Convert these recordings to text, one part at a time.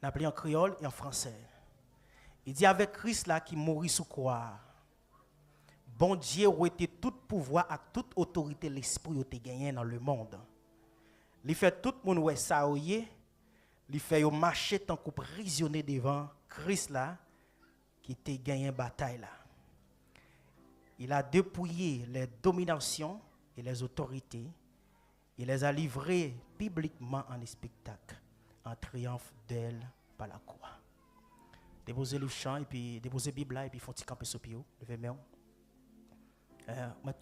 appelé en créole et en français. Il dit avec Christ là qui mourit sous croix. Bon Dieu a été tout pouvoir et toute autorité l'esprit a gagné dans le monde. Il fait tout le monde ça il fait marcher tant que prisonnier devant Christ là qui a gagné bataille là. Il a dépouillé les dominations et les autorités. Il les a livrées publiquement en spectacle, en triomphe d'elle par la croix. Déposez le chant et puis déposez la Bible là et puis font-ils camper sur pied. Levez main.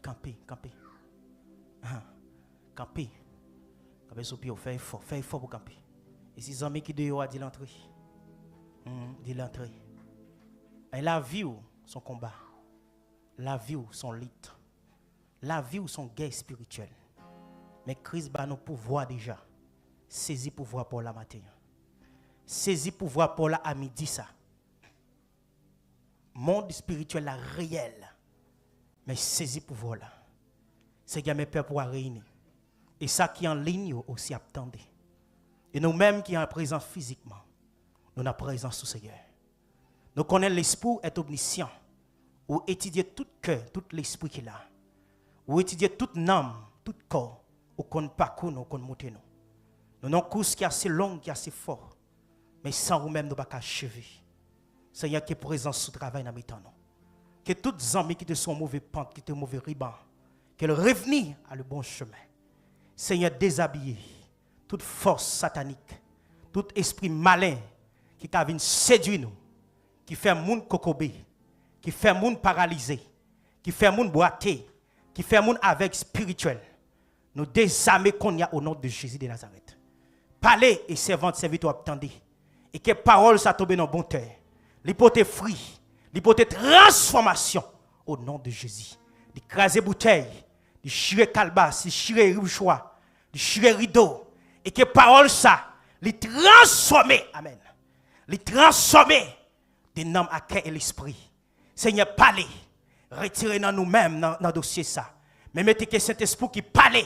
Camper. Camper sur pied. Fais effort pour camper. Et si les amis qui dehors dit l'entrée. Dit l'entrée. Et la vie ou son combat. La vie ou son lit. La vie ou son guerre spirituelle. Mais Christ va nous pouvoir déjà. Saisir pouvoir pour la matin. Saisir pouvoir pour la à midi ça. Monde spirituel là réel. Mais saisir pouvoir là. C'est que mes pères pour réunir. Et ça qui est en ligne aussi attendez. Et nous-mêmes qui sommes présents physiquement, nous sommes présents sous Seigneur. Nous connaissons l'esprit est omniscient. Ou étudier tout cœur, tout l'esprit qu'il a. Ou étudier toute âme, tout corps. Ou qu'on parcourt, ou qu'on monte nous. Nous avons une course qui est assez longue, qui est assez fort. Mais sans vous-même, nous ne pouvons pas achever. Seigneur qui est présent sous travail dans nous. Que toutes les amis qui te sont mauvais pente, qui te mauvais ruban, qu'elles reviennent à le bon chemin. Seigneur, déshabillé toute force satanique, tout esprit malin qui vient séduire nous, qui fait monde cocobé, qui fait monde paralysé, qui fait monde boiter, qui fait monde avec spirituel. Nous désarmer qu'on y a au nom de Jésus de Nazareth. Parlez et servante, serviteur, attendez. Et que parole ça tombe dans bon terre. L'hypothèse fruit, l'hypothèse transformation au nom de Jésus. D'écraser bouteille, de chirer calbas, de chirer richois, de chirer rideau. Et que parole ça, les transformer, amen. Les transformer des noms à cœur et l'esprit. Seigneur, parlez, retirez dans nous-mêmes dans le dossier ça. Mais mettez que cet esprit qui parle,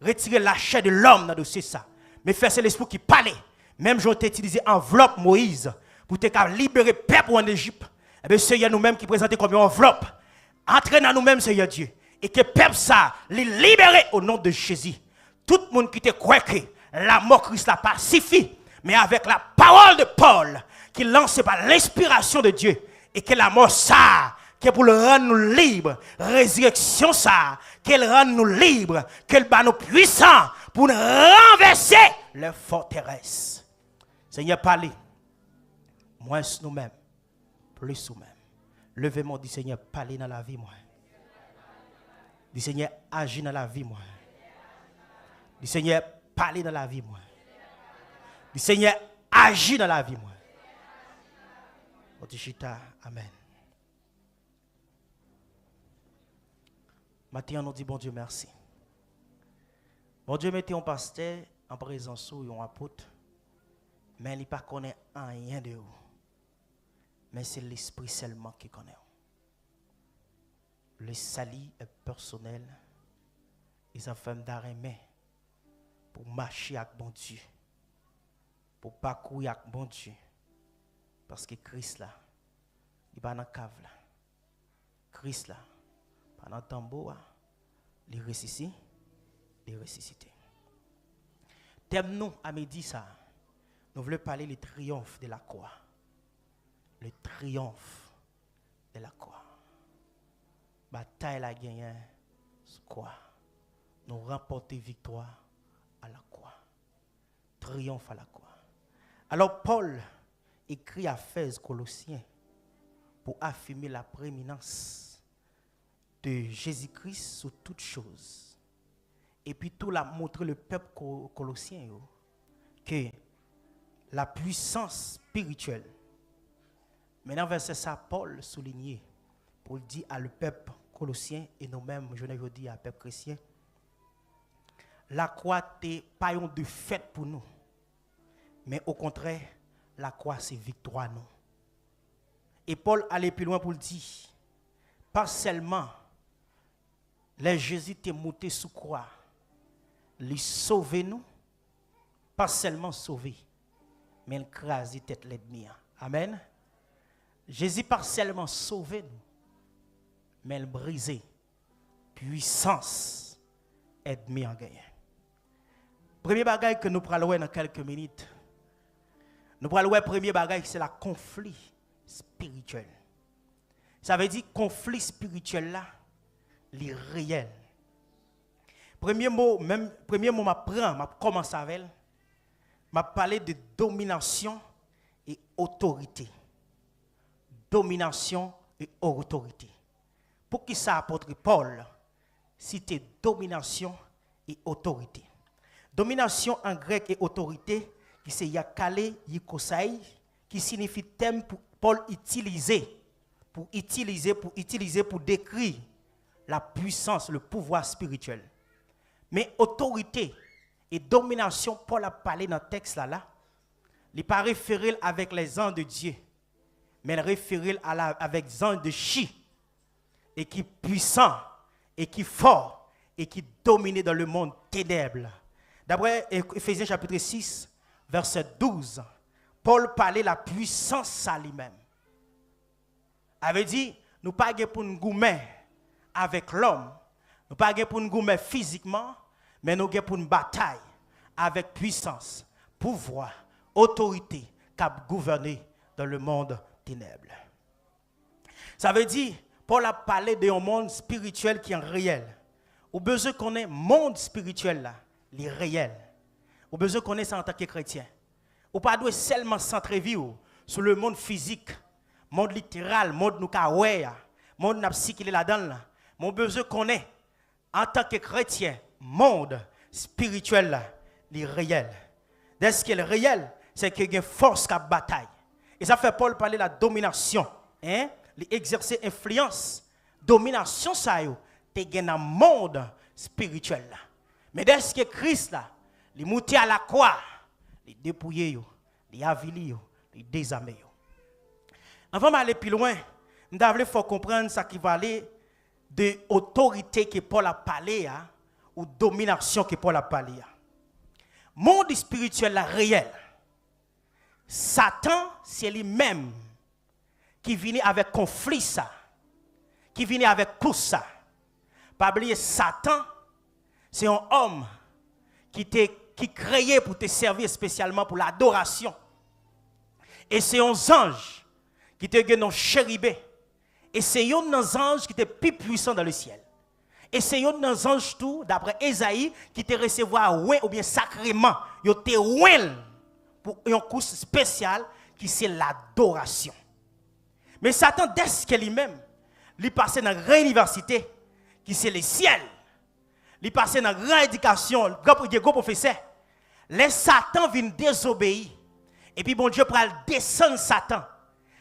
retirez la chair de l'homme dans le dossier ça. Mais faites l'esprit qui parle. Même j'ai utilisé enveloppe Moïse pour te libérer le peuple en Égypte. Eh bien, Seigneur, nous-mêmes qui présentons comme une enveloppe. Entrez dans nous-mêmes, Seigneur Dieu. Et que le peuple ça, les libérer au nom de Jésus. Tout le monde qui te croit que la mort Christ la pacifie. Mais avec la parole de Paul, qui lance par l'inspiration de Dieu. Et que la mort ça, que pour le rendre nous libres, résurrection ça, qu'elle rende nous libres, qu'elle bat nous puissants pour nous renverser les forteresses. Seigneur, parlez. Moins nous-mêmes, plus nous-mêmes. Levez-moi, dit Seigneur, parlez dans la vie, moi. Dit Seigneur, agis dans la vie, moi. Dit Seigneur, parlez dans la vie, moi. Dit Seigneur, agis dans la vie, moi. Amen. Maintenant, on nous dit, bon Dieu, merci. Bon Dieu, mettez un pasteur en présence ou un apôtre, mais il ne connaît rien de vous. Mais c'est l'esprit seulement qui connaît. Le salut est personnel. Ils ont fait d'arrêt pour marcher avec bon Dieu. Pour parcourir avec bon Dieu. Parce que Christ là, il va dans la cave là. Christ là, pendant le tambour, il ressuscite, il ressuscite. Thème nous à midi ça, nous voulons parler du triomphe de la croix. Le triomphe de la croix. Bataille la gagné, quoi? Nous remporter victoire à la croix. Triomphe à la croix. Alors Paul écrit à Éphèse Colossiens pour affirmer la prééminence de Jésus-Christ sur toutes choses. Et puis tout l'a montré le peuple colossien que la puissance spirituelle. Maintenant, verset ça, Paul soulignait pour dire à le peuple colossien et nous-mêmes, je ne veux dire à peuple chrétien, la croix n'est pas une défaite pour nous, mais au contraire, la croix c'est victoire nous. Et Paul allait plus loin pour le dire, pas seulement les Jésus t'est monté sous croix, les sauver nous, pas seulement sauver, mais il crase tête l'ennemi. Amen. Jésus pas seulement sauvé nous, mais il brisé puissance ennemi en gagné. Premier bagage que nous parlons dans quelques minutes. Nous parlons premier bagage c'est la conflit spirituel. Ça veut dire conflit spirituel là, il est réel. Premier mot m'apprend, m'a commencé avec m'a parlé de domination et autorité. Domination et autorité. Pour qui ça apôtre Paul cite domination et autorité. Domination en grec et autorité qui c'est yakale yikosai qui signifie thème pour Paul pour décrire la puissance, le pouvoir spirituel. Mais autorité et domination, Paul a parlé dans le texte là, il n'est pas référé avec les anges de Dieu, mais il référé avec les anges de Chi, et qui est puissant, et qui est fort, et qui domine dans le monde ténèbres. D'après Ephésiens chapitre 6, verset 12, Paul parlait de la puissance à lui-même. Il avait dit, nous ne sommes pas pour nous goumer avec l'homme, nous ne sommes pas pour nous goumer physiquement, mais nous sommes pour une bataille avec puissance, pouvoir, autorité qui a gouverné dans le monde ténèbres. Ça veut dire, Paul a parlé d'un monde spirituel qui est réel. Au besoin qu'on ait monde spirituel là, il est réel. Au besoin qu'on ait ça en tant que chrétien. Ou pas doit seulement centrer vivre sur le monde physique, monde littéral, monde nous kawe, monde n'a psyché là-dedans là. Mon besoin qu'on ait en tant que chrétien, monde spirituel là, il est réel. Dès ce qui est réel, c'est qu'il y a une force qui a bataille. Et ça fait Paul parler de la domination, hein? L'exercer influence, domination ça yo, te gen dans monde spirituel là. Mais dès ce que Christ là, il monté à la croix, il dépouillé yo, il avili yo, il désarmé yo. Avant d'aller plus loin, il faut comprendre ça qui va aller de autorité que Paul a parlé ou domination que Paul a parlé. Monde spirituel là réel. Satan c'est lui-même qui vient avec conflit ça, qui vient avec course ça. Pas oublier Satan, c'est un homme qui créé pour te servir spécialement pour l'adoration. Et c'est un ange qui te gagne un chérubin. Et c'est un ange qui était plus puissant dans le ciel. Et c'est un ange tout, d'après Ésaïe, qui te recevoir ou bien sacrément, il te pour une course spéciale qui c'est l'adoration. Mais Satan, dès qu'il lui-même, il passe dans la grande université, qui c'est le ciel. Il passe dans la grande éducation, grand professeur. Les Satan vient désobéir. Et puis bon Dieu pour descendre Satan.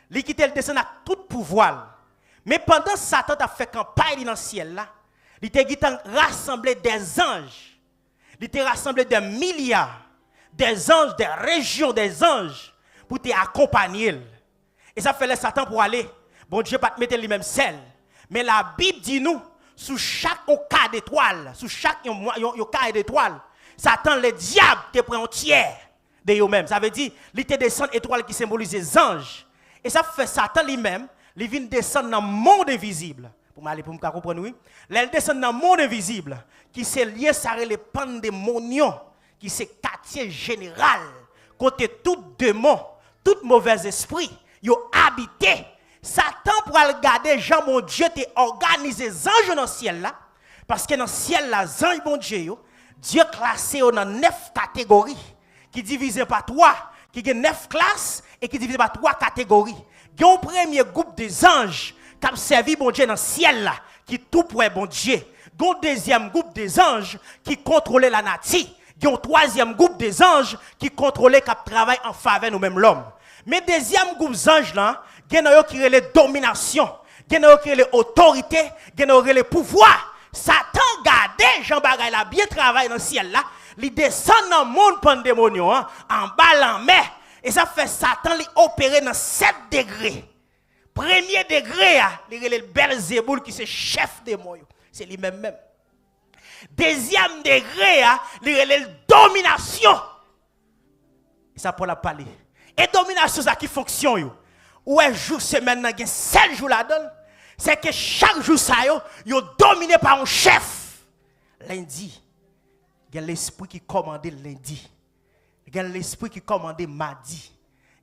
Il quitte le descendre à tout pouvoir. Mais pendant Satan a fait campagne dans le ciel là, il a rassemblé des anges. Il a rassemblé des milliards, des anges, des régions des anges pour t'accompagner. Et ça fait le Satan pour aller. Bon Dieu pas te mettre lui-même seul. Mais la Bible dit nous, sous chaque cas d'étoile, sous chaque cas d'étoile, Satan, le diable, te prend un tiers de eux-mêmes. Ça veut dire, il te descend étoile qui symbolise les anges. Et ça fait Satan lui-même, il vient descendre dans le monde invisible. Pour me comprendre, oui. Il descend dans le monde invisible, qui s'est lié à les pandémonions, qui c'est quartier général, côté tout démon, tout mauvais esprit, yo habité. Satan pour regarder Jean mon Dieu te organisé les anges dans le ciel là, parce que dans le ciel là, les anges mon Dieu, Dieu classé dans 9 catégories, qui divisé par 3, qui ont 9 classes et qui divisé par 3 catégories. Il y a un premier groupe des anges qui ont servi mon Dieu dans le ciel là, qui tout pour bon Dieu. Il y a un deuxième groupe des anges qui contrôlait la nature. Il y a un troisième groupe des anges qui contrôlait qui travaillent en faveur de nous-mêmes l'homme. Mais deuxième groupe d'anges là, il y en a qui ont les dominations, il y en a qui ont les autorités, il y en a qui ont les pouvoirs. Satan gardait Jean Bagay là bien travaillé dans le ciel là, il descend dans le monde pandémonion en bas en mer. Et ça fait Satan li opérer dans 7 degrés. Premier degré, il est le Belzéboul qui est chef des moyens. C'est lui-même même. Deuxième degré, il est la domination. Et ça Paul a parlé. Et domination ça qui fonctionne yo. Ouais jour semaine nan gen 7 jours là-dedans, c'est que chaque jour ça yo dominé par un chef. Lundi, il y a l'esprit qui commande lundi. Il y a l'esprit qui commande mardi.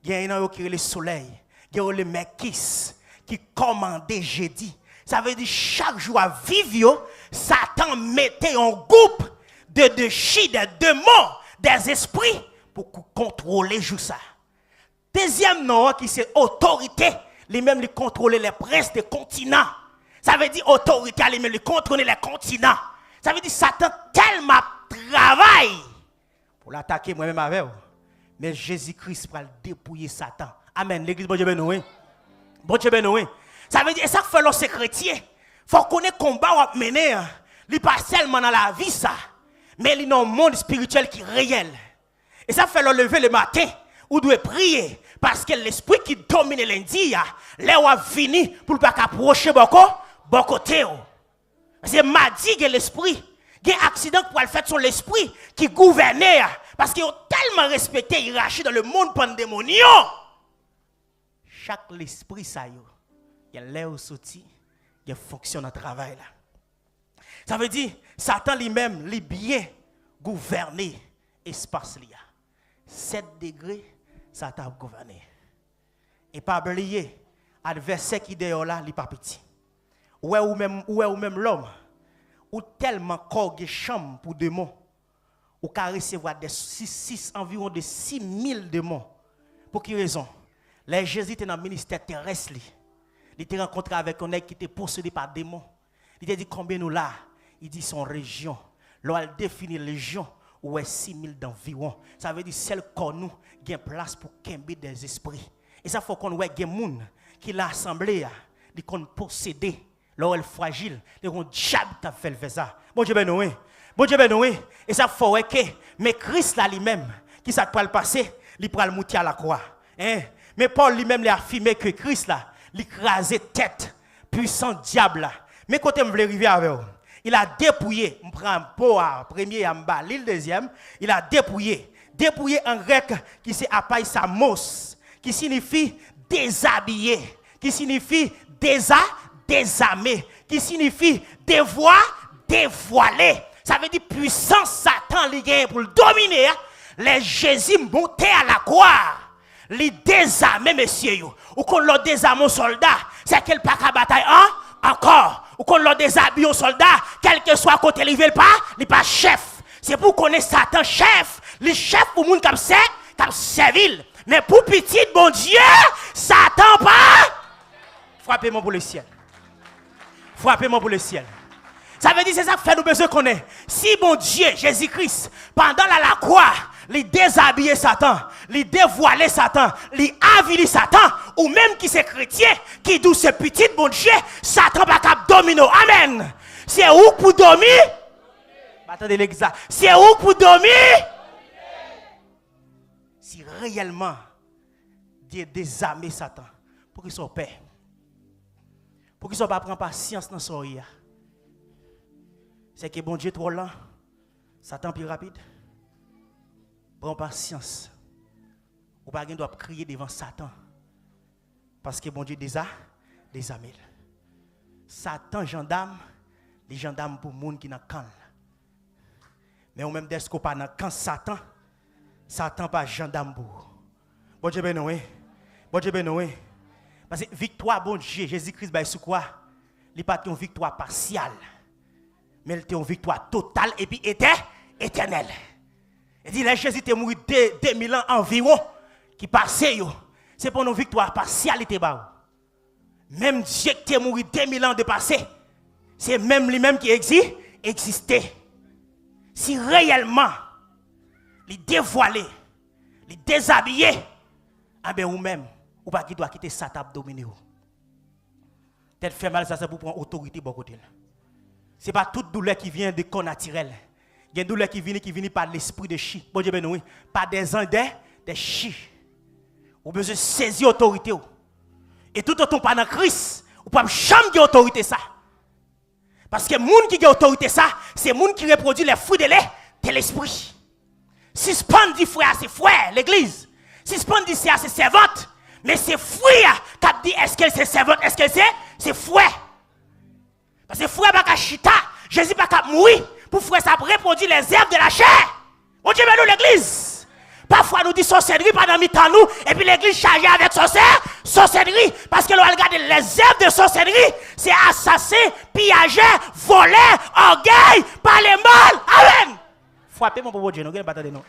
Il y a un qui est le soleil. Il y a le Mekis qui commande jeudi. Ça veut dire chaque jour à vivre, Satan mettait un groupe de chi, de démons, des esprits pour contrôler jour ça. Deuxième nom qui c'est autorité, lui-même lui contrôler les princes des continents. Ça veut dire autorité, lui-même lui contrôler les continents. Ça veut dire Satan tellement travaille pour l'attaquer moi-même avec. Mais Jésus-Christ va dépouiller Satan. Amen. L'église, bon Dieu béni. Bon Dieu béni. Ça veut dire, et ça fait l'on chrétien. Il faut connaître le combat à mener. Il n'est pas seulement dans la vie, ça. Mais il est dans un monde spirituel qui est réel. Et ça fait l'on lever le matin. Ou doit prier. Parce que l'esprit qui domine lundi, là où a fini pour ne pas approcher beaucoup côté. C'est mardi que l'esprit. Il y a un accident pour le faire sur l'esprit qui gouverne. Parce qu'ils ont tellement respecté la hiérarchie dans le monde pandémonial. Chaque esprit, ça y est. Il y a l'air sorti, il y a fonction dans le travail. Là. Ça veut dire, Satan lui-même, lui bien gouverner l'espace. 7 degrés, Satan a gouverné. Et pas oublier, l'adversaire qui est dehors là, il n'est pas petit. Ou même l'homme, ou tellement corps de chambre pour démons, ou qu'à recevoir environ de 6000 démons. Pour quelle raison? Les Jésus étaient dans le ministère terrestre. Il était rencontré avec un mec qui était possédé par des démons. Il a dit combien nous là? Il dit son région. Là, il définit région où est 6000 d'environ. Ça veut dire celle qu'on nous gagne place pour qu'embêter des esprits. Et ça faut qu'on voit des gens qui l'a assemblé, qui qu'on possédé. Là où elle est fragile, les gens diable t'a fait ça. Bon Dieu béni. Bon Dieu béni. Et ça faut que mais Christ là lui-même qui ça peut le passer, il prend le monter à la croix. Hein? Mais Paul lui-même l'a affirmé que Christ là l'écraser tête puissant diable là. Mais quand je voulais arriver avec eux, il a dépouillé, on prend un pot à premier en bas, l'île deuxième, il a dépouillé en grec qui c'est apaisamos, qui signifie déshabiller, qui signifie désarmer, qui signifie dévoiler. Ça veut dire puissance Satan lié pour le dominer. Les Jésus montés à la croix. Les désarmer, messieurs, ou qu'on leur désarme aux soldats, c'est qu'elle pas qu'à bataille encore, ou qu'on leur déshabille aux soldats, quel que soit côté il veut pas, il pas chef. C'est pour connaître Satan chef, les chefs pour moun comme servile. Mais pour petit bon Dieu, Satan pas. Frappez-moi pour le ciel. Frappez-moi pour le ciel. Ça veut dire c'est ça que fait nous besoin connaître. Si bon Dieu, Jésus-Christ, pendant la croix, les déshabiller Satan, les dévoiler Satan, les aviler Satan, ou même qui c'est chrétien, qui dit ce petit bon Dieu, Satan va cap dominer. Amen. C'est où pour dormir? Attendez l'église. C'est où pour dormir? Si réellement Dieu désarmer Satan, pour qu'il soit paix, pour qu'il soit pas prendre patience dans son rien. C'est que bon Dieu trop lent, Satan plus rapide. Prends patience. Ou pas doit crier devant Satan. Parce que bon Dieu déjà désarmé. Satan gendarme, les gendarmes pour monde qui n'a camp. Mais ou même dès qu'on pas dans camp Satan pas gendarme pour. Bon Dieu béni. Bon Dieu béni. Parce que victoire bon Dieu, Jésus-Christ ba sous quoi? Il pas une victoire partielle. Mais il était une victoire totale et puis éternelle. Il dit, là, Jésus était mort 2000 ans environ, qui passait, c'est pour une victoire partielle. Même Dieu qui est mort 2000 ans de passé, c'est même lui-même qui existait. Si réellement, les dévoiler, les déshabiller, ah ben ou même, ou pas qui doit quitter Satan dominer. Peut-être fait mal, ça c'est pour prendre autorité beaucoup côté. Ce n'est pas toute douleur qui vient de corps naturel. Il y a une douleur qui vient par l'esprit de chi. Bon Dieu, oui. Pas des ans des chi. Vous besoin saisir l'autorité. Et tout autant pas dans Christ, vous ne pouvez jamais avoir autorité ça. Parce que les gens qui ont autorité ça, c'est les gens qui reproduisent les fruits de l'esprit. Si ce pas dit frère, c'est frère, l'église. Suspend dit c'est servante. Mais c'est fruit qui dit est-ce qu'elle c'est servante, est-ce qu'elle c'est fruit. Parce que fruit pas chita, Jésus pas mourir pour fruit ça reproduire les herbes de la chair. Bon Dieu, nous l'église. Parfois nous disons sorcellerie pendant mi-temps nous et puis l'église chargée avec sorcellerie parce que nous regardons les herbes de sorcellerie, c'est assassin, pillager, voler, orgueil, parler mal. Amen. Frappez mon pauvre Dieu, nous ne pas attendre nous.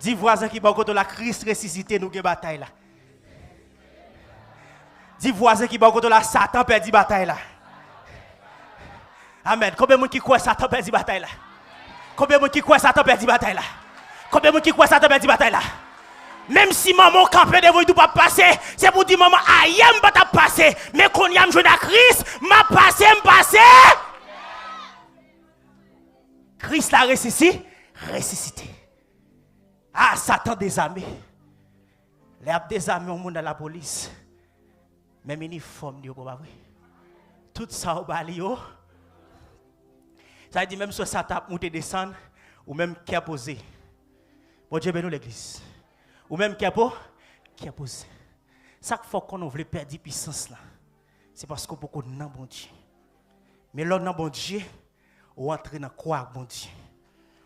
Dis voisin qui bat contre la Christ ressuscité, nous avons bataille là. Dis voisin qui bat contre la Satan perdu bataille là. Amen. Combien de monde qui croit Satan perdu bataille là? Combien de monde qui croit Satan perdu bataille là? Combien de monde qui croit Satan perdu bataille là? Même si maman campé devant vous pas passer, c'est pour dire maman aïe pas ta passer, mais qu'on y a joué à Christ, m'a passé. Christ l'a ressuscité. Ah, Satan désarmé. Les a désarmé au monde de la police. Même uniforme, pas vrai. Tout ça au balio. Ça veut dire même si Satan monte descendre, ou même qui a posé. Bon Dieu bénisse l'église. Ou même qui a posé. Ça qu'il faut qu'on veut perdre puissance là. C'est parce qu'on peut qu'on n'a bon Dieu. Mais l'on n'a bon Dieu, ou entrer dans quoi avec bon Dieu.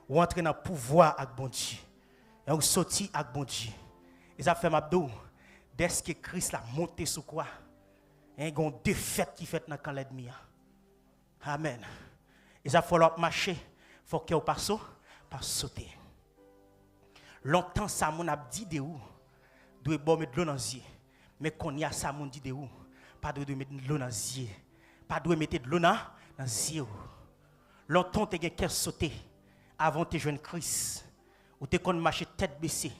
Ou entrer dans pouvoir avec bon Dieu. Et on sortit avec bon Dieu. Et ça fait m'abdou. Dès que Christ l'a monté sur quoi? Il y a une défaite qui fait dans le camp l'ennemi. Amen. Et ça faut marcher. Il faut qu'il passe pas sauter. Longtemps ça mon a dit de où? Doit bon mettre de l'eau dans les yeux. Mais qu'on y a ça mon dit de où? Pas de mettre de l'eau dans les yeux. Pas de mettre de l'eau dans les yeux. Longtemps tu as qu'à sauter avant de joindre Christ. Ou tu qu'on marcher tête baissée,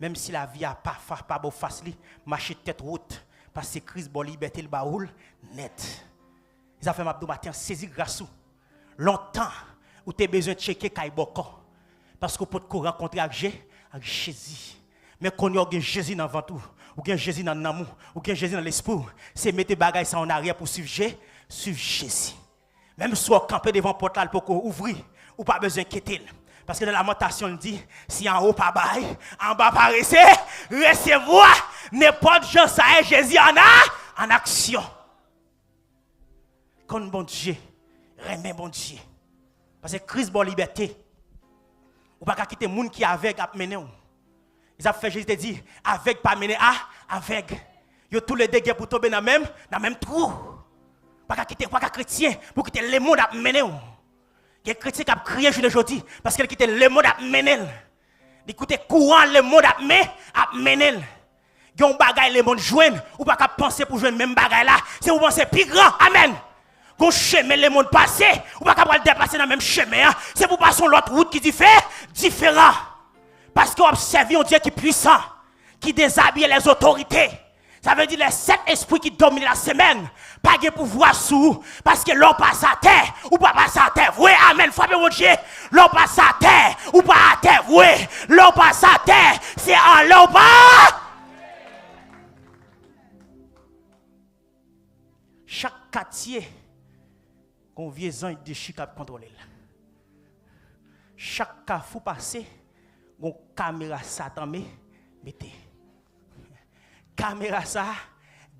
même si la vie a pas beau facile, marcher tête haute, parce que Christ bon liberté le baoul net. Ça fait m'abdou matin saisir grâce. Longtemps où tu as besoin de checker kay boko, parce que pour te rencontrer avec Jésus. Mais qu'on y a Jésus dans ventre, ou bien Jésus dans l'amour, ou bien Jésus dans l'esprit, c'est mettre bagaille ça en arrière pour suivre Jésus. Même si on camper devant le portail pour ouvrir, ou pas besoin de quitter. Parce que dans la lamentation, on dit, si en haut pas bail, en bas pas recevoir, n'importe gens ça est Jésus en action. Comme bon Dieu, remet bon Dieu. Parce que Christ bon liberté. Ou pas quitter les gens qui avec à mener. Ils ont fait Jésus te dit, avec pas mener avec. Yo tous les dégâts pour tomber dans même trou. Pas quitter pas chrétien pour quitter le monde à mener. Il y a des chrétiens qui ont crié aujourd'hui parce qu'ils quittent le monde à mener. Ils écoutent courant le monde à mener. Il y a un bagage le monde joindre ou pas qu'à penser pour joindre même bagage là. C'est vous pensez plus grand. Amen. Qu'on chemin le monde passé ou pas qu'à dépasser dans le même chemin. C'est pour passer l'autre route qui diffère différent. Parce qu'on observe un Dieu qui est puissant, qui déshabille les autorités. Ça veut dire les 7 esprits qui dominent la semaine. Pas de pouvoir sous. Parce que l'on passe à terre. Ou pas passe à terre. Oui, amen. Frappez mon Dieu. L'on passe à terre. Ou pas à terre. Oui. L'on passe à terre. C'est en l'on pas. Chaque quartier, qu'on vient de déchire cap contrôler. Chaque carrefour passé, une caméra Satan mettez. Caméra ça,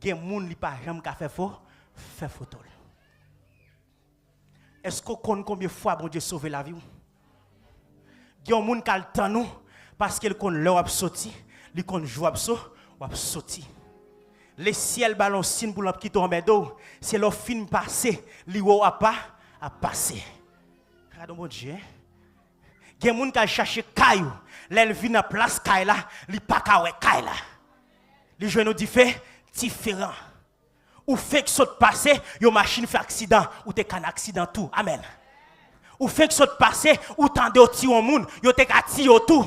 gen moun li pa jamais ka fait photo. Est-ce qu'on connaît combien de fois bon Dieu sauver la vie? Gen moun ka tan nous parce qu'il connaît l'heure sorti, li connaît jour sorti. Le ciel ballon signe pour l'op qui tombe d'eau, c'est le film passé, li wo a pas a passer. Pardon bon Dieu. Gen moun ka chercher caillou, l'elle vient dans place caille là, li pa ka wè caille là. Les jeunes différents. Ou fait que saute passé, yo machine fait accident, ou t'es qu'un accident tout. Amen. Ou fait que saute passé, ou tande au ti au monde, yo t'es qu'à ti au tout.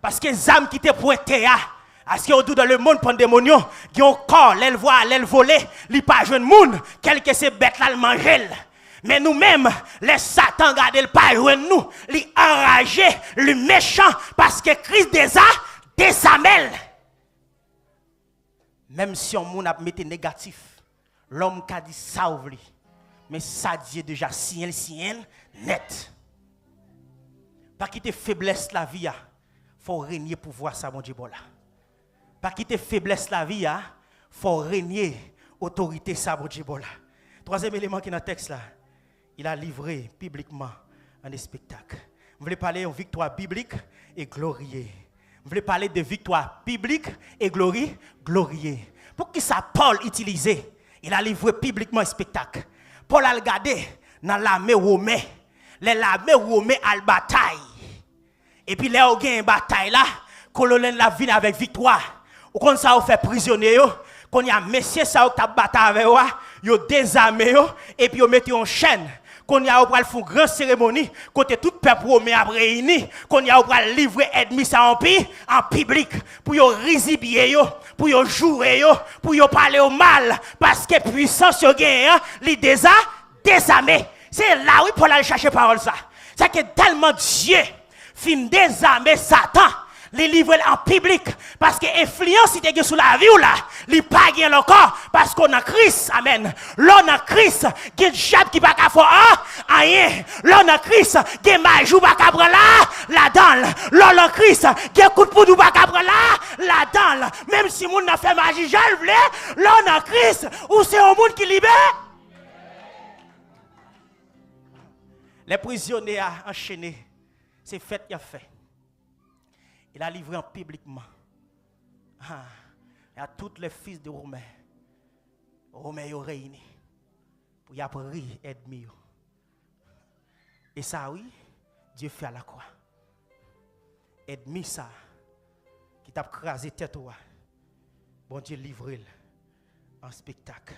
Parce que les âmes qui te pointé à, parce que au dans le monde pandémonion, qui ont corps, l'elle voit, l'elle voler, li pas jeune monde, quelque ces bêtes là le manger. Mais nous-mêmes, les Satan garde le pas joindre nous, li enragé, le méchant parce que Christ désamel. Même si on moun a mis négatif, l'homme qui a dit ça ouvre. Mais ça dit déjà ciel net. Pas quitter faiblesse la vie. faut régner pouvoir ça, mon Dieu, bon là. Pas quitter faiblesse la vie, hein, faut régner autorité ça, mon Dieu, bon là. Troisième élément qui est dans le texte là, il a livré publiquement un spectacle. Vous voulez parler de victoire biblique et glorieux. Vous voulez parler de victoire biblique et glorieux. Pour qui ça Paul utilisé, il a livré publiquement un spectacle. Paul a regardé dans l'armée romaine. L'armée romaine a la bataille. Et puis là, il y a une bataille là, colonel la vient avec victoire. Ou quand ça a fait prisonnier, quand il y a messieurs ça a bataille avec eux, ils ont désarmé et puis ils mettent en chaîne. Quand il y a une grande cérémonie, quand tout le peuple romain a réuni, quand il y a livrer ennemi ça en public, pour y risibier, pour y jouer, pour y parler au mal, parce que puissance yo gagne, li déjà désarmé. C'est là où Paul a cherché parole ça. C'est que tellement Dieu fin désarmer Satan, les livrer en public, parce que l'influence qui est sur la vie ou là, il pas gagne encore, parce qu'on a Christ, amen. L'on a Christ, il y a un diable qui va faire rien. L'on a Christ, il y a un majou qui va faire là-dedans. L'on a Christ, il y a un coup de poudre qui va faire là-dedans. Même si moun n'a fait magie, je voulais, l'on a Christ, ou c'est un monde qui libère. Les prisonniers enchaînés, c'est fait, il a fait. Il a livré en publiquement. À tous les fils de Romains. Romains sont réunis. Pour y apprendre ennemi. Et ça, oui, Dieu fait à la croix. Ennemi, ça, qui t'a crasé tête, bon Dieu livre en spectacle.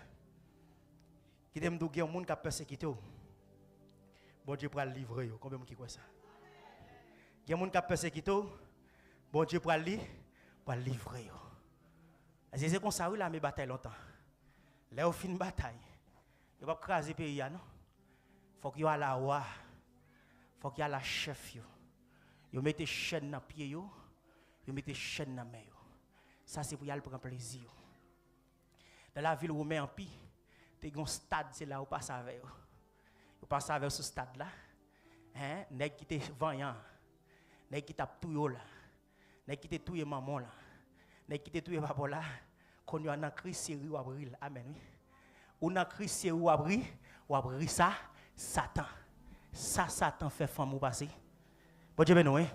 Qui t'aime dire qu'il y a un monde qui a persécuté. Bon Dieu pour le livrer. Combien de gens qui croient ça? Il y a un monde qui a persécuté. Bon Dieu pour le livrer. C'est comme ça, oui, là, mes batailles longtemps. Là, au fin de bataille, il va craser le pays, non? Il faut qu'il y ait la roi. Il faut qu'il y ait la chef. Il mette des chaînes dans les pieds, il mette des chaînes dans les mains. Ça, c'est pour y aller prendre plaisir. Dans la ville romaine en Pi, il y a un stade, c'est là où on passe avec. On passe avec ce stade-là. Nèg qui était vaillant, nèg qui tape tout là. Nèg qui te touye maman là, nèg qui te touye papa là, quand y a un Christ sérieux ou abril, amen. Ou un Christ sérieux ou abril ça, Satan. Ça Satan fait femme ou passer. Bon Dieu ben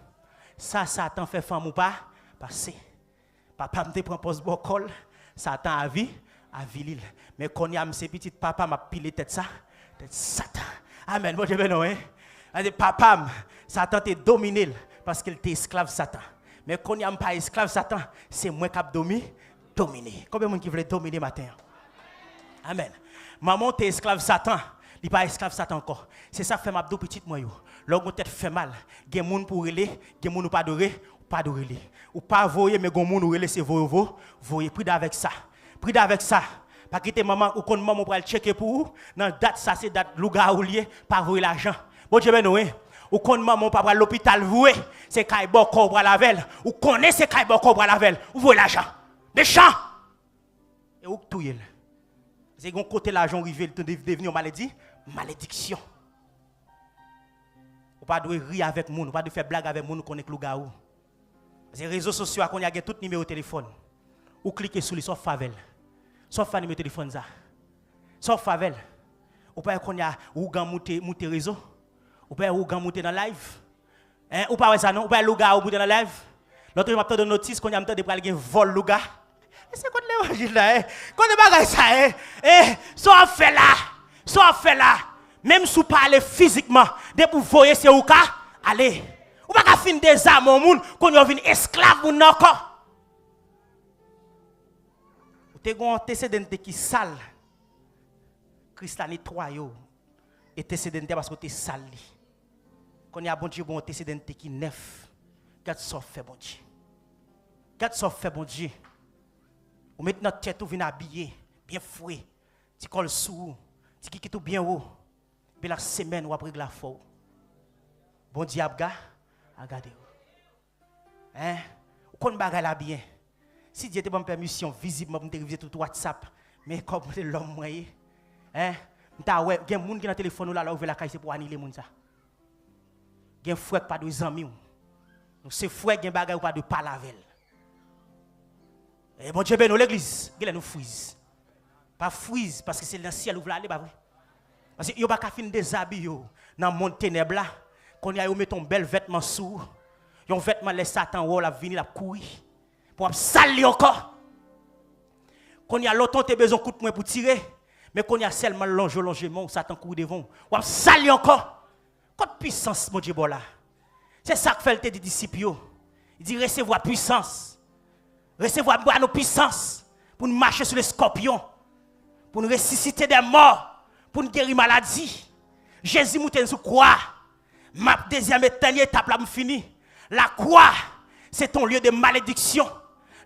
ça Satan fait femme ou pas passer. Papa me te prend poste bocol, Satan a vie l'île. Mais quand y a ces petits papa m'a pilé tête ça, tête Satan. Amen. Bon Dieu ben papa Satan te dominé parce qu'il était esclave Satan. Mais quand il n'y a pas esclave Satan, c'est moi qui ai dominé. Combien de gens qui veulent dominer matin? Amen. Maman, tu es esclave Satan. Il n'est pas esclave Satan encore. C'est ça fait ma deux petites moyens. Lorsque tête fait mal, il y a des gens pour relayer, il y a des gens pas adorer, pas adorer. Ou pas voyer, mais il y a des gens pour relayer, c'est voyer. Pris avec ça. Pris avec ça. Pas quitter maman ou quand maman pour aller checker pour vous. Dans date, ça c'est date, louga ou lié, pas voyer l'argent. Bon Dieu, ben ou quand maman pas à l'hôpital voué, c'est Kaibor Cobra Lavel. Ou connaissez Kaibor Cobra Lavel, vous voyez l'argent. Des champs. Et où tout est. C'est qu'on côté l'argent arrivé, il devenir maladie, malédiction. Ou pas de rire avec moun, ou pas de faire blague avec moun connaît louga ou. Les réseaux sociaux qu'on y a tout numéro de téléphone. Ou cliquez sur les sauf favel. Sauf numéro de téléphone ça. Sauf favel. Ou pas qu'on y a ou gan monter réseau. Ou pas ou gan monter dans live. Ou pas ça non, ou pas louga ou monter dans live. L'autre m'a de notice qu'on y a de pral gen vol louga. C'est quoi l'évangile là quand des bagages ça soit fait là. Même si vous parlez physiquement, dès que vous voyez c'est ou ka, allez. Ou pas fin des âmes au monde qu'on y vient esclave ou non encore. Ou te gon antécédent qui sale. Christ a nettoyé et antécédent parce que tu es sale. Quand il y a bon Dieu bon antécédent qui neuf. Qu'est-ce que ça fait bon Dieu? Qu'est-ce que ça fait bon Dieu? Ou mettez notre tête ou vient habillé, bien fouet. Tu colles sous, tu qui tout bien haut. Puis la semaine ou après la faux. Bon diable gars, regardez. Ou qu'on bagaille là bien. Si Dieu te donne permission visiblement me réviser tout WhatsApp, mais comme l'homme moyen, m'ta ouais, gen moun qui dans téléphone là ouvert la caille c'est pour annuler moun ça. Gen frère pas de amis. Donc c'est frère qui bagay ou pas de palavel. Et bon Dieu ben l'église, il nous freeze. Pas freeze parce que c'est dans le ciel où vous allez pas vrai. Parce que yo pas fin déshabiller yo dans monde ténèbres là, qu'on y a yo met ton bel vêtement sous. Yon vêtement les Satan ou la venir la courir pour salir encore. Qu'on y a longtemps te besoin coup de main pour tirer, mais qu'on y a seulement longement Satan courir devant. Ou salir encore. Quelle puissance mon Dieu là. C'est ça que fait les disciples. Il dit recevoir puissance. Recevoir nos puissances pour nous marcher sur les scorpions, pour nous ressusciter des morts, pour nous guérir maladie. Jésus m'a sur croix. Ma deuxième et dernière étape là me fini. La croix, c'est ton lieu de malédiction.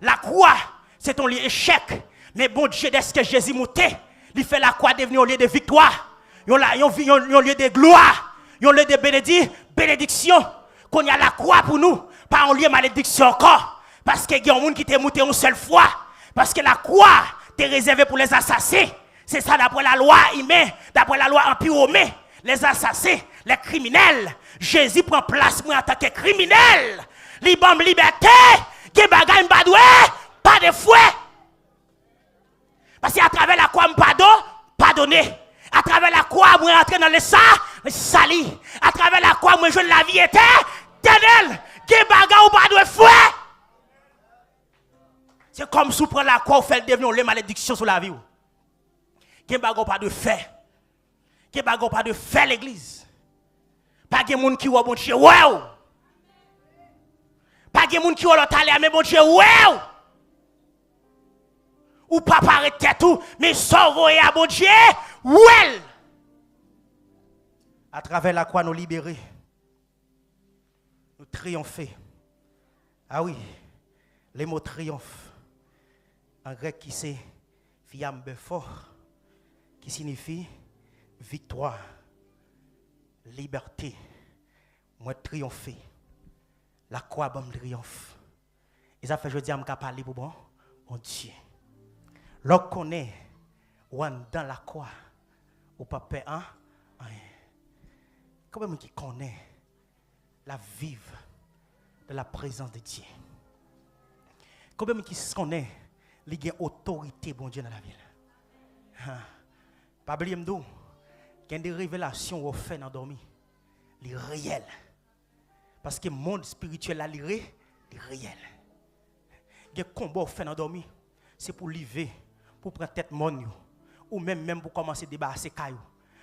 La croix, c'est ton lieu d'échec. Mais bon Dieu, dès que Jésus montait, il fait la croix devenir un lieu de victoire. Un lieu de gloire. Un lieu de bénédiction. Qu'on y a la croix pour nous, pas un lieu de malédiction encore. Parce qu'il y a un monde qui t'est monté une seule fois. Parce que la croix t'est réservée pour les assassins. C'est ça d'après la loi humaine, d'après la loi empire romain. Les assassins, les criminels. Jésus prend place moi en tant que criminel. Libre liberté, qui bagaille pas de fouet. Parce qu'à travers la croix, pardonner. À travers la croix, moi entrer dans le sali. À travers la croix, moi je la vie éternelle. Qui bagaille pas de fouet. C'est comme si vous prenez la croix, vous faites devenir les malédictions sur la vie. Qui bagaille pas de fait. Qui bagaille pas de fait l'église. Pas de monde qui voit bon Dieu, wow! Pas de monde qui voit l'autre aller, mais bon Dieu, wow! Ou pas paraître tout, mais sauver à bon Dieu, well! À travers la croix, nous libérer. Nous triompher. Ah oui, les mots triomphe. En grec, qui c'est fiambefort, qui signifie victoire. Liberté, moi triompher. La croix bon triomphe. Et ça fait je dis à me parler pour bon Dieu. Lorsqu'on connaît ou dans la croix ou pas paix hein. Comment qui connaît la vive de la présence de Dieu. Comment qui connaît les autorité bon Dieu dans la ville. Pas oublier m'dou. Il y a des révélations au fait dans dormi. Les réels. Parce que le monde spirituel là, les réels. Il y a des combats au fait dans dormi. C'est pour lever, pour prendre tête monde ou même pour commencer à débarrasser caillou.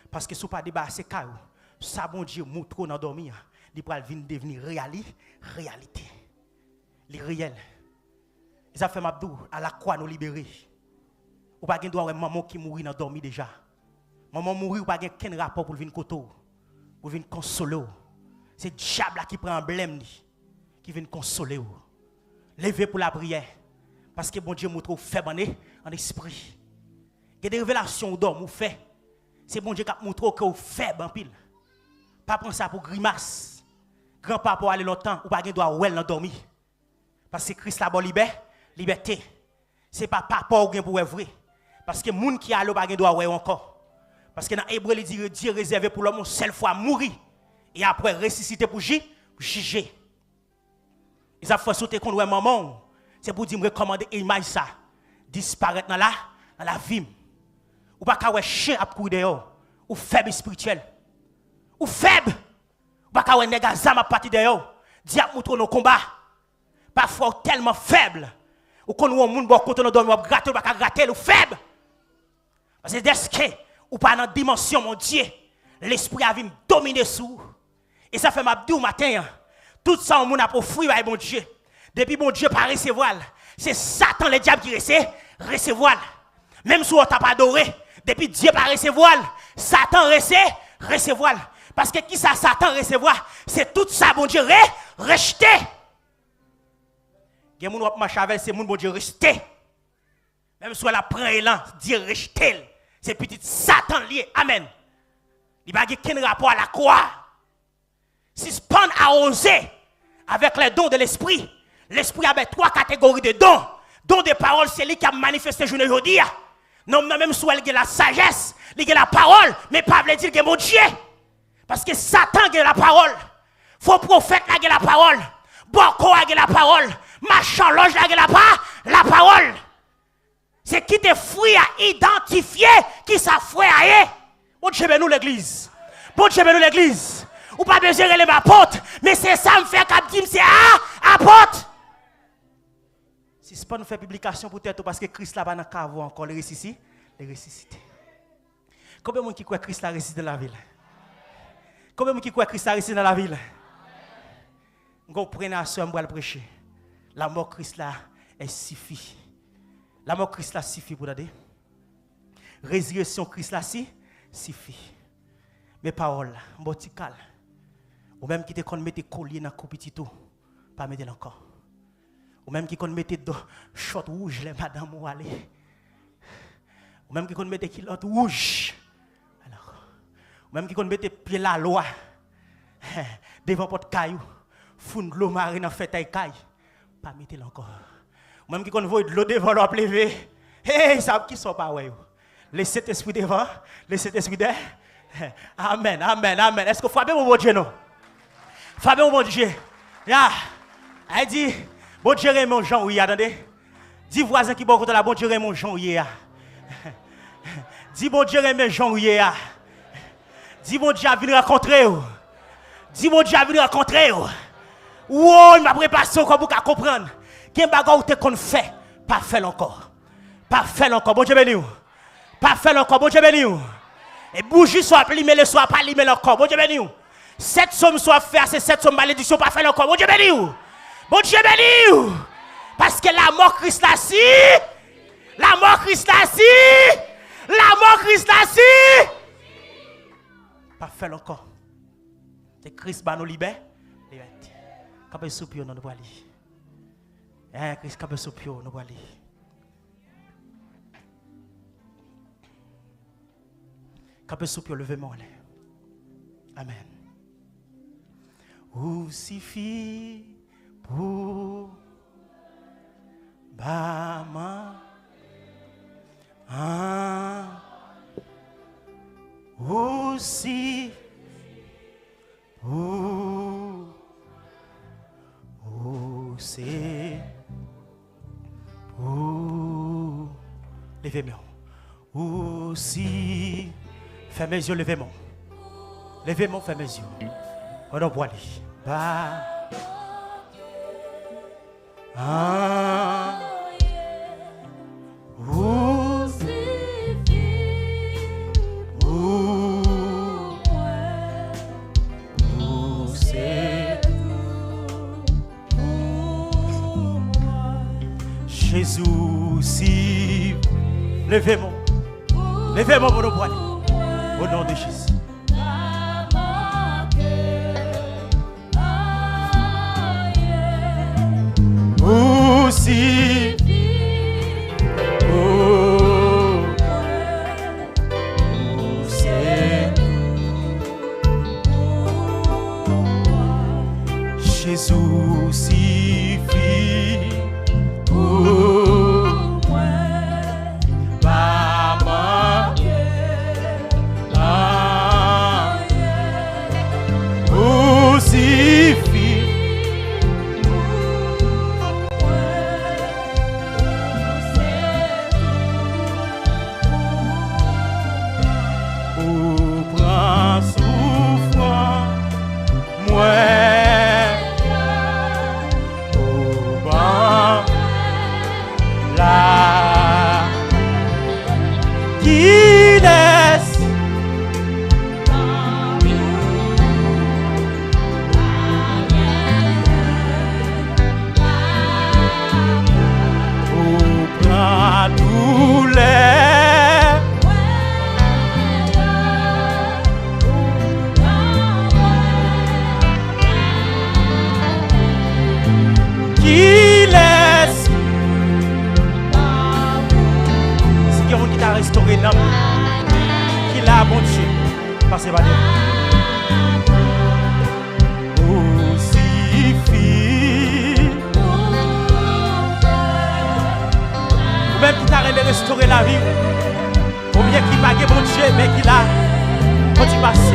Parce que si vous ne pas débarrasser caillou, ça bon Dieu montre dans dormi, il va devenir réalité. Les réels. Ils ont fait Mabdou à la croix nous libérer. Ou pas gen droit maman qui mourit dans dormi déjà. Maman mourir ou pas gen aucun rapport pour venir koto. Pour venir consoler. C'est diable qui prend un blême qui vient consoler. Levez pour la prière parce que bon Dieu montre faible en esprit. Il y a des révélations d'homme ou fait. C'est bon Dieu qui montre que vous faible en pile. Pas prendre ça pour grimace. Grand-papa pour aller longtemps ou pas gen droit well dans dormi. Parce que Christ la bonne liberté. C'est pas papa ou gen pour vrai. Parce que moun qui a l'eau pas gen droit ouais encore. Parce que dans Hébreu il dit Dieu réservé pour l'homme une seule fois mourir et après ressusciter pour juger. Ils ont fait sauter contre maman. C'est pour dire me recommander image ça disparaître dans la vie. Ou pas ka ouais chien à courir dehors ou faible spirituel. Ou faible. Ou pas ka ouais nèg zam à partir dehors. Diable montre nos combats. Parfois tellement faible. Ou qu'on ou moun bon côté dans dormir ou gratter pas ka gratter ou faible. Parce que dès que ou pas dans dimension mon Dieu, l'esprit a venu dominer sous. Et ça fait m'abdou matin. Tout ça on a pour fruit mon Dieu. Depuis mon Dieu pas recevoir, c'est Satan le diable qui recevoir. Même si on t'a pas adoré, depuis Dieu pas recevoir, Satan recevoir. Parce que qui ça Satan recevoir, c'est tout ça bon Dieu rejeté. Gen moun wap marche avec c'est moun bon Dieu rejeté. Même si elle prend élan, Dieu rejeté. C'est petit Satan lié. Amen. Il n'y a pas rapport à la croix. Si Span a osé avec les dons de l'esprit, l'esprit avait 3 catégories de dons. Dons de parole, c'est lui qui a manifesté journée aujourd'hui. Non, même si elle a la sagesse, il a la parole, mais pas veut dire que mon Dieu. Parce que Satan a la parole. Faux prophète a la parole. Boko a la parole. Machin loge a la parole. C'est qui te fruit à identifier qui ça frère aille. Bon Dieu nous l'église. Bon Dieu nous l'église. Ou pas besoin de ma porte, mais c'est ça me fait cap dire c'est à porte. Si c'est pas nous faire publication peut-être parce que Christ là pas dans cave encore les ressusciter. Combien de monde qui croit Christ là ressuscité dans la ville? Combien de monde qui croit Christ là ressuscité dans la ville? Vous prenez à ce moment le prêcher. La mort Christ là est suffit. La mort Christ là suffit pour aider. Résurrection Christ là suffit. Mes paroles, mon petit calme. Ou même qui te kon mette collier dans petit tout, pas mettre encore. Ou même qui kon mette short rouge les madame ou aller. Ou même qui kon mette kilote rouge. Alors. Ou même qui kon mette pied la loi devant porte caillou. Fond l'eau marine en fait ay caille. Pas mettre encore. Ou même qui kon voit de l'eau devant l'eau plever. Hey, ça qui sont pas ouais. Laissez cet esprit devant, laissez cet esprit derrière. Amen, amen, amen. Est-ce que frappez mon bon Dieu non? Frappez mon bon Dieu. Ya. Elle dit bon Dieu Raymond Jean oui, attendez. Dis voisin qui bon côté la bon Dieu Raymond Jean oui. Dis bon Dieu Raymond Jean oui. Dis bon Dieu a venir rencontrer. Dis bon Dieu a venir rencontrer. Wow, il m'a préparé ça comme pour comprendre. Quel bagage ou te qu'on fait, pas fait encore. Pas fait encore. Bon Dieu béni. Pas fait encore. Bon Dieu béni. Et bougie soit limée, le soit pas limée encore. Bon Dieu béni. 7 sommes soit fait, c'est 7 sommes malédiction pas fait encore. Bon Dieu béni. Bon Dieu béni. Parce que la mort Christ là si. La mort Christ là si. La mort Christ là si. Pas fait encore. C'est Christ va nous libérer. Quand on soupir nous va aller. Christ quand on soupir nous va aller. Quand on soupir levez-moi. Amen. Ou suffit pour Bama. Aussi c'est levez-moi. Aussi fermez les yeux, levez-moi. Levez-moi, fermez les yeux. On en voit les. Jésus, si levez-moi, levez-moi pour nous voir. Au nom de Jésus. Aussi, Jésus suffit pour moi. Maman, suffit pour prendre souffrance, moi. Restaurer l'homme qui l'a bon Dieu. Passez par Dieu. Ou même qui t'a restauré la vie. Ou bien qui pague bon Dieu, mais qui l'a quand tu passes.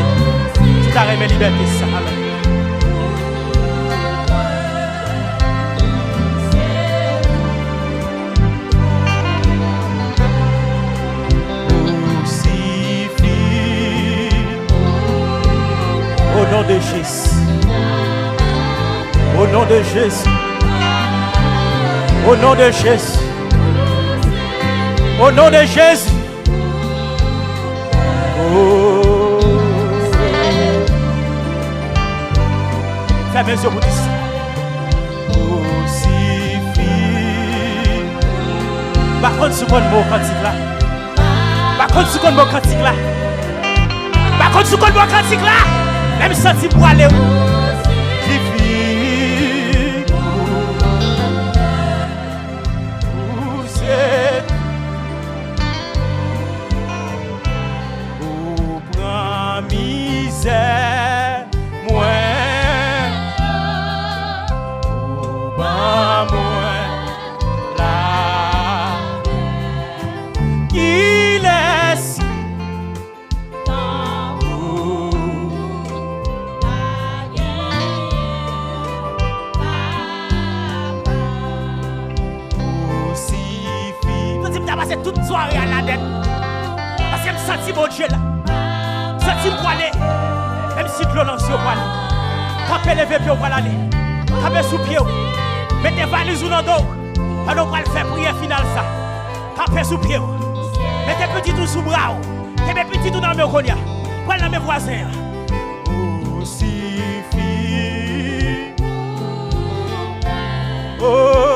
Qui t'a remis liberté. Ça. Amen. de Jésus. Au nom de Jésus. Au nom de Jésus. Au nom de Jésus. Oh. Fermez les yeux pour dire ça. Par contre, ce qu'on mot cantique là. Par contre, ce qu'on mot cantique là. Par contre, ce qu'on mot cantique là. Même senti pour aller où? Misère, moi, là, qu'il est si suffit. Nous disons, passé toute soirée à la dette. Parce que je me sens mon Dieu là. Je me aller. Même si tu l'as sur moi. Capez les pieds pour aller. Capez sous pied. Mettez valise ou dans le dos. Alors on va faire prière finale ça. Capez sous pied. Mettez petit tout sous bras. Mettez petit tout dans mes cognats. Prenez mes voisins. Suffit. Oh.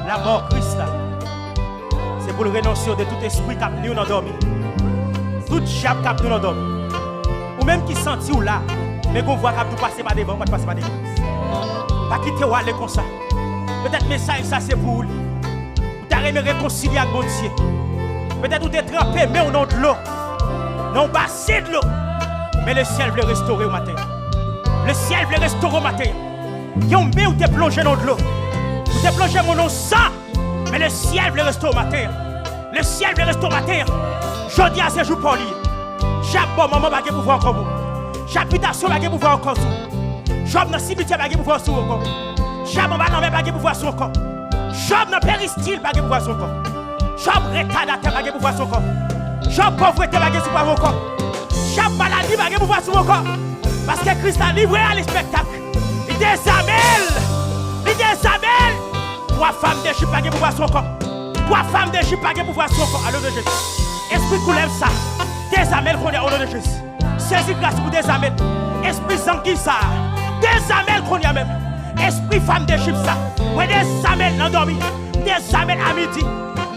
La mort Christ là, c'est pour le renoncer de tout esprit qui a nous endormi. Tout diable qui a nous endormi. Ou même qui sentit ou là, mais qu'on voit qu'il passer par devant, pas passer par devant. Pas quitter ou aller comme ça. Peut-être message ça c'est pour vous. Vous t'avez réconcilié avec mon Dieu. Peut-être vous êtes trempé, mais au nom de l'eau. Non, bassin de l'eau. Mais le ciel veut restaurer au matin. Le ciel veut restaurer au matin. Qui ont mis ou t'es plongé dans de l'eau. Vous t'es plongé mon nom sang. Mais le ciel veut restaurer au matin. Le ciel veut restaurer au matin. Je dis à ce jour pour lui. Chaque bon moment va pouvoir encore vous. Chaque habitation va pouvoir encore vous. Job dans le cimetière va pouvoir sur encore. Chaque moment dans va pouvoir sur encore. Job dans péristyle va pouvoir sur encore. Job retardataire va pouvoir sur encore. Job pauvreté va pouvoir encore. Chaque maladie va pouvoir sur encore. Parce que Christ a livré à l'espectacle. Il désamèle. Il désamèle. 3 femmes d'Égypte va pouvoir sur encore. 3 femmes d'Égypte va pouvoir sur encore. Allô de Jésus. Esprit coulève ça. Désamèle qu'on est au nom de Jésus. Saisis grâce pour désamèle. Esprit sanguin ça. Désamèle qu'on y a même. Esprit femme d'Égypte ça. Ouais, désamèle l'endormi. Désamèle à midi.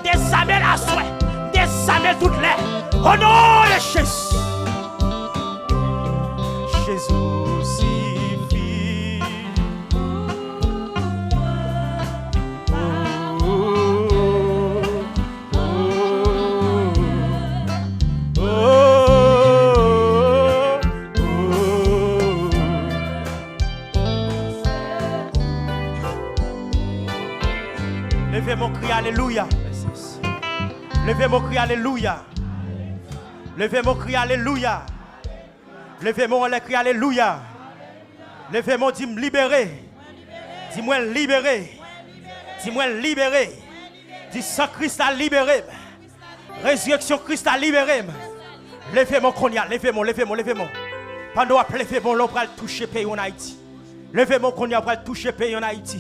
Désamèle à soir. Désamèle toutes les. Au nom de Jésus. Jésus suffit. Levez mon cri, alléluia. Levez mon cri, alléluia. Levez mon cri, alléluia. Levez mon cri, alléluia. Levez mon dis-moi libéré. Dis-moi libéré. Dis-moi libéré. Dis sang Christ a libéré. Résurrection Christ a libéré. Levez mon cognac, levez mon. Pendant que levez mon, l'on va toucher pays en Haïti. Levez mon cognac pour toucher pays en Haïti.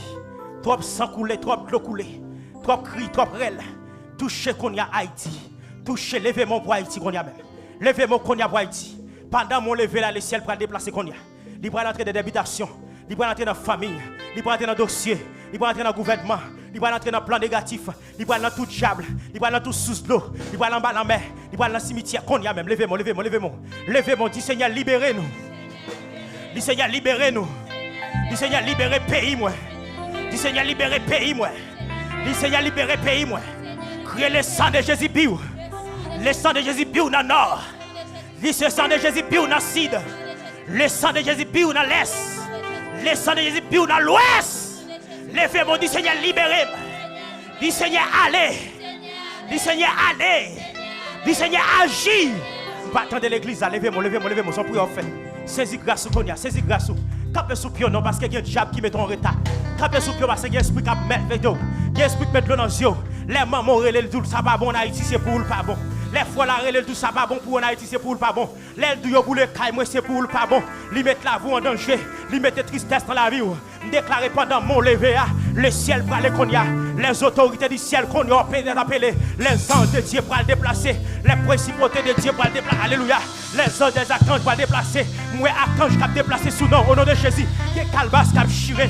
Trop sang coulé, trop d'eau coulé. Trop cri, trop rel. Touchez cognac Haïti. Touchez, levez mon pour Haïti cognac même. Levez mon cognac pour Haïti. Pendant mon lever là, le ciel pour déplacer cognac. Il va entrer dans l'habitation. Il va entrer dans la famille. Il va entrer dans le dossier. Il va entrer dans le gouvernement. Il va entrer dans le plan négatif. Il va dans tout diable. Il va dans tout sous l'eau. Il va dans la mer. Il va dans le cimetière. Cognac même. Levez-moi. Levez-moi. Dis Seigneur, libérez-nous. Dis Seigneur, libérez-nous. Dis Seigneur, libérez pays moi. Dis Seigneur, libérez pays moi. Dis Seigneur, libérez pays moi. Criez le sang de Jésus biou. Le sang de Jésus biou dans le nord. Dis le sang de Jésus biou dans le sud. Le sang de Jésus biou dans l'est. Le sang de Jésus biou dans l'ouest. Levez-moi, dis Seigneur, libérez-moi. Dis Seigneur, allez. Dis Seigneur, allez. Dis Seigneur, agis. Pas attendre l'église, levez-moi, son prière fait. Saisis grâce qu'on y a, saisis grâce. Capez sous pied non parce qu'il y a un diable qui met en retard. Capez sous pied parce qu'il y a un esprit qui met avec vous. Il y a un esprit qui met dans les yeux. Les mamans relèvent tout, ça pas bon en Haïti, c'est pour le pas bon. Les fois la relèvent tout, ça pas bon pour en Haïti, c'est pour le pas bon. Les douilles pour le caille, moi c'est pour le pas bon. Ils mettent la vie en danger, ils mettent tristesse dans la vie. Déclaré pendant mon lever, le ciel pour aller qu'on y a. Les autorités du ciel qu'on y a appelé. Les anges de Dieu pour le déplacer. Les principautés de Dieu pour le déplacer. Alléluia. Les anges des archanges pour le déplacer. Moi, archange qui a déplacé sous nom au nom de Jésus. Qui est calbas qui a chiré.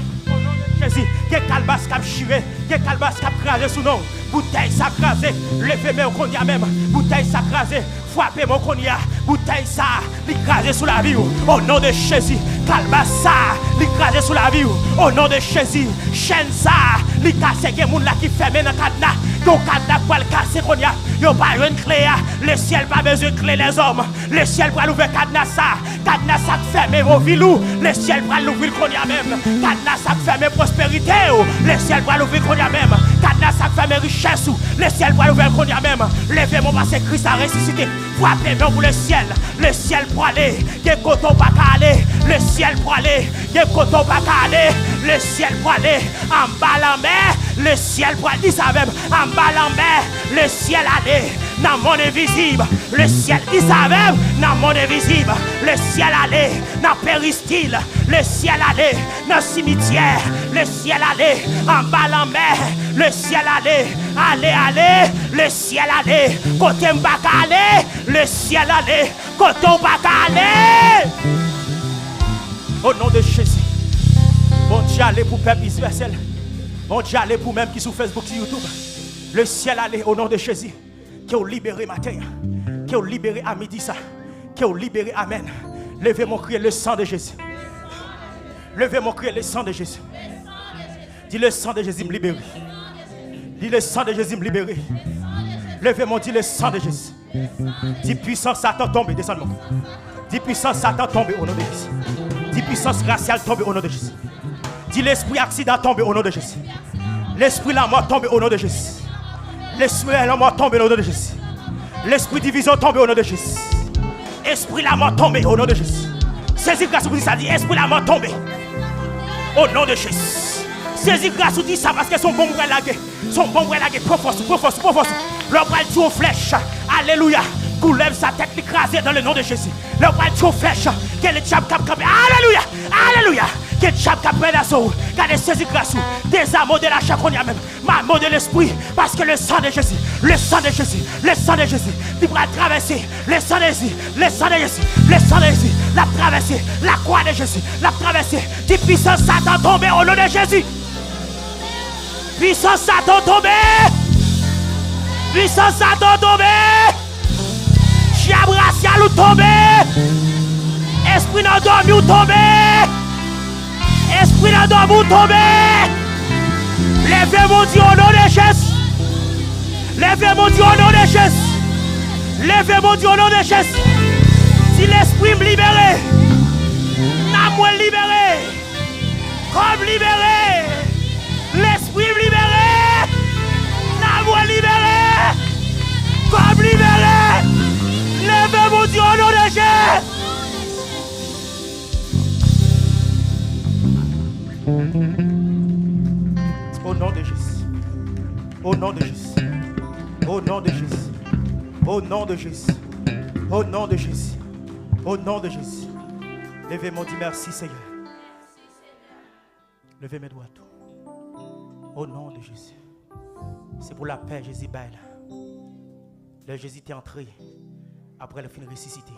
Jésus, qui est calbas qui a chiré. Qui est calbas qui a crasé sous nom. Bouteille ça crasé. Levez-moi qu'on y a même. Bouteille ça crasé. Frappez-moi qu'on y a. Bouteille ça. L'écraser sous la vie. Au nom de Jésus. Calbas ça. L'écraser sous la vie. Au nom de Jésus. Chaîne ça. L'écraser qui est moun là qui ferme dans le cadenas. Donc cadenas pour le casser qu'on y a. Yo pas une clé. Le ciel pas besoin de clé les hommes. Le ciel pour l'ouvrir cadenas ça. Cadenas ça ferme vos vilous. Le ciel pour l'ouvrir qu'on y a même. Cadenas ça ferme prospérité. Le ciel pour l'ouvrir qu'on y a même. Cadenas ça ferme richesse. Le ciel pour l'ouvrir qu'on y a même. Levez-moi parce que Christ a ressuscité. Frappez-moi pour le ciel. Le ciel pour aller. Il coton pas qu'à aller. Le ciel pour aller. Il coton pas qu'à aller. Le ciel pour aller. En bas la mer. Le ciel pour aller. Dis ça même. En bas la mer. Le ciel aller. Dans mon invisible. Le ciel. Dis ça même. Dans mon invisible. Le ciel aller. Dans péristyle. Le ciel aller. Dans cimetière. Le ciel aller. En bas la mer. Le ciel aller. Allez. Le ciel aller. Côté m'baka aller. Le ciel aller. Côté m'baka aller. Au nom de Jésus. Bon Dieu allez pour peuple universel. Bon Dieu allez pour même qui sur Facebook, sur YouTube. Le ciel allez au nom de Jésus. Qui ont libéré matin. Qui ont libéré à midi ça. Qui ont libéré amen. Levez mon cri le sang de Jésus. Levez mon cri le sang de Jésus. Dis le sang de Jésus me libérer. Dis le sang de Jésus me libérer. Levez mon dis le sang de Jésus. Dis puissance Satan tombe, descends-moi. Dis puissance Satan tombe au nom de Jésus. Dis puissance raciale tombe au nom de Jésus. Dis l'esprit accident tombe au nom de Jésus. L'esprit la mort tombe au nom de Jésus. L'esprit la mort tombe au nom de Jésus. L'esprit division tombe au nom de Jésus. Esprit la mort tombe au nom de Jésus. Saisis grâce pour ça dit esprit la mort tombe au nom de Jésus. Saisis grâce pour ça parce que son bon bras lagué. Son bon bras lagué. Profos. Le bras tue aux flèches. Alléluia. Coulève sa tête écrasée dans le nom de Jésus. Le bras tue aux flèches. Quel est chap cap. Alléluia. Quel chap cap d'assaut. Gardez saisis grâce. Des amours de la chaque même. Ma mot de l'esprit. Parce que le sang de Jésus. Le sang de Jésus. Il va traverser. Le sang de Jésus. La traverser. La croix de Jésus. La traverser. Des puissances Satan tombé au nom de Jésus. Puissance Satan tombé. Diable racial ou tombé. Esprit dans dormi ou tombé. Levez mon Dieu au nom de Jésus. Levez mon Dieu au nom de Jésus. Si l'esprit me libère, n'a moi libéré. Comme libéré. L'esprit me libère. N'a moi libéré. Comme libéré. Levez mon Dieu au nom de Jésus. Au nom de Jésus. Au nom de Jésus. Au nom de Jésus. Au nom de Jésus. Au nom de Jésus. Au nom de Jésus. Levez mon Dieu, merci Seigneur. Levez mes doigts tout. Au nom de Jésus. C'est pour la paix Jésus baille. Le Jésus est entré après le fin de ressuscité.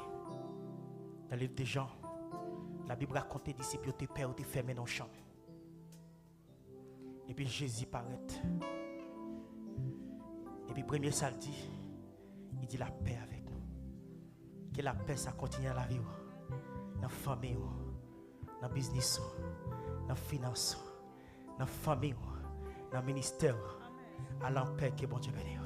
Dans le livre des Jean, la Bible raconte les disciples étaient pères étaient fermés dans le champ. Et puis Jésus paraît. Et puis premier samedi, il dit la paix avec nous. Que la paix ça continue à la vie. Dans la famille, dans le business, dans la finance, dans la famille, dans le ministère. À la paix que bon Dieu bénisse.